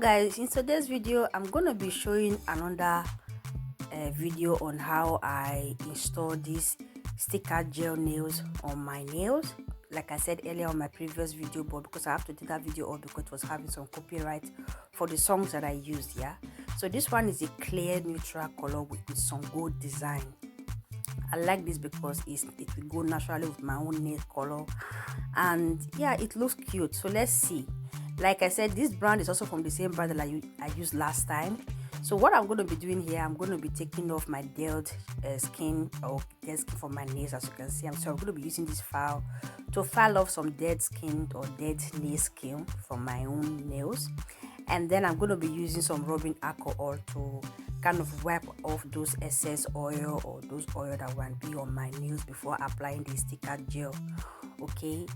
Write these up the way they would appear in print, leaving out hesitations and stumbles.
Guys, in today's video I'm gonna be showing another video on how I install these sticker gel nails on my nails. Like I said earlier on my previous video, but because I have to do that video all because it was having some copyright for the songs that I used. So this one is a clear neutral color with some gold design. I like this because it will go naturally with my own nail color, and yeah, it looks cute. So let's see. Like I said, this brand is also from the same brand that I used last time. So what I'm going to be doing here, I'm going to be taking off my dead skin or dead skin from my nails. As you can see, I'm going to be using this file to file off some dead skin or dead nail skin from my own nails. And then I'm going to be using some rubbing alcohol to kind of wipe off those excess oil or those oil that will be on my nails before applying the sticker gel. Okay.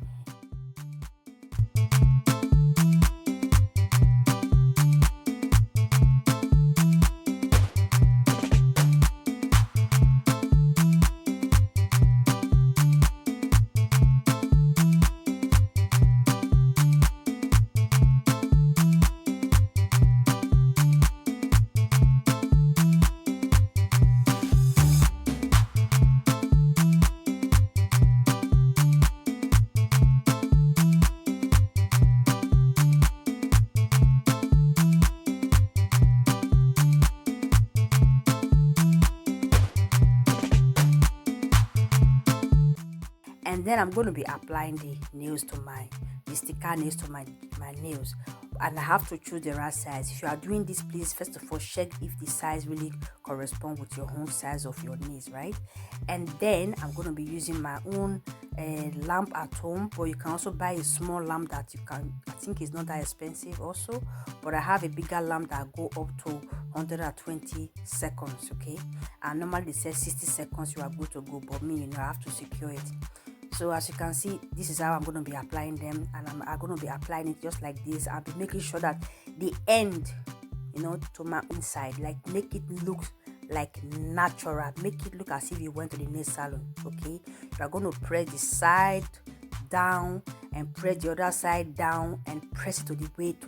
And then I'm going to be applying the sticker nails to my nails, and I have to choose the right size. If you are doing this, please first of all check if the size really corresponds with your own size of your nails, right? And then I'm going to be using my own lamp at home, but you can also buy a small lamp that I think is not that expensive also, but I have a bigger lamp that go up to 120 seconds. Okay, and normally it says 60 seconds you are good to go, but me, I have to secure it. So as you can see, this is how I'm going to be applying them, and I'm going to be applying it just like this. I'll be making sure that the end, to my inside, like make it look like natural, make it look as if you went to the nail salon. Okay, you are going to press the side down and press the other side down and press it to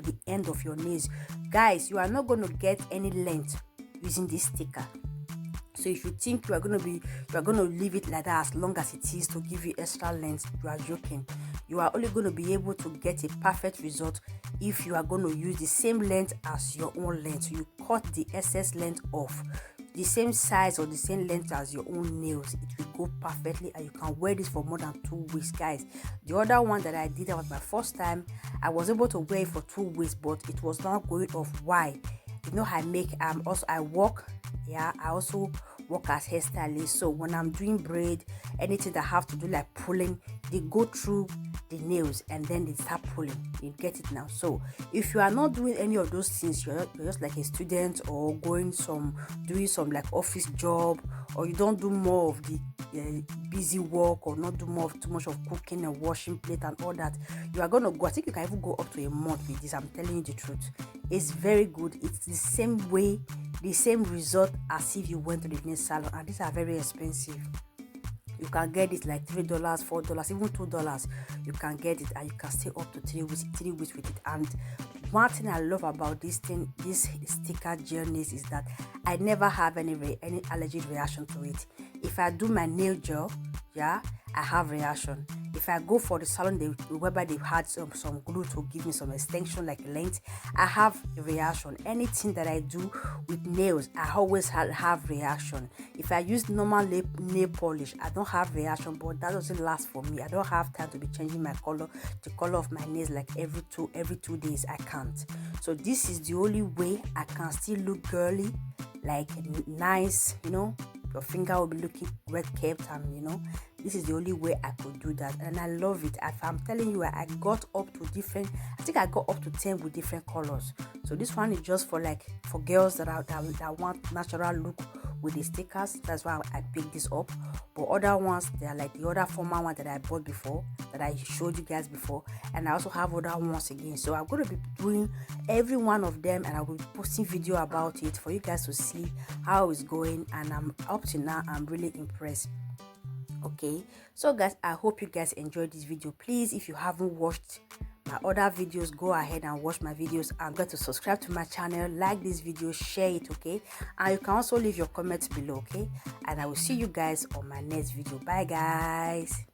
the end of your nails. Guys, you are not going to get any length using this sticker. So if you think you are going to leave it like that as long as it is to give you extra length, you are joking. You are only going to be able to get a perfect result if you are going to use the same length as your own length. So you cut the excess length off, the same size or the same length as your own nails. It will go perfectly, and you can wear this for more than 2 weeks, guys. The other one that I did, that was my first time, I was able to wear it for 2 weeks, but it was not going off. Why? I work. I also work as hairstylist. So when I'm doing braid, anything that I have to do like pulling, they go through the nails and then they start pulling. You get it now? So if you are not doing any of those things, you're just like a student or doing some like office job, or you don't do more of the busy work, or not do too much of cooking and washing plate and all that, you are gonna go. I think you can even go up to a month with this. I'm telling you the truth. It's very good. It's the same way, the same result as if you went to the nail salon, and these are very expensive. You can get it like $3, $4, even $2. You can get it, and you can stay up to 3 weeks with it. And one thing I love about this sticker gel nails is that I never have any allergic reaction to it. If I do my nail gel, I have reaction. If I go for the salon, whereby they've had some glue to give me some extension like length, I have a reaction. Anything that I do with nails, I always have reaction. If I use normal nail polish, I don't have reaction, but that doesn't last for me. I don't have time to be changing the color of my nails like every 2 days. I can't. So this is the only way I can still look girly, like nice, your finger will be looking well kept, and this is the only way I could do that, and I love it. I'm telling you, I got up to I think I got up to 10 with different colors. So this one is just for girls that want natural look with the stickers. That's why I picked this up. But other ones, they are like the other former one that I bought before, that I showed you guys before, and I also have other ones again. So I'm going to be doing every one of them, and I will be posting video about it for you guys to see how it's going. And I'm up to now, I'm really impressed. Okay, so guys, I hope you guys enjoyed this video. Please, if you haven't watched my other videos, go ahead and watch my videos, and go to subscribe to my channel, like this video, share it, okay? And you can also leave your comments below, okay? And I will see you guys on my next video. Bye guys.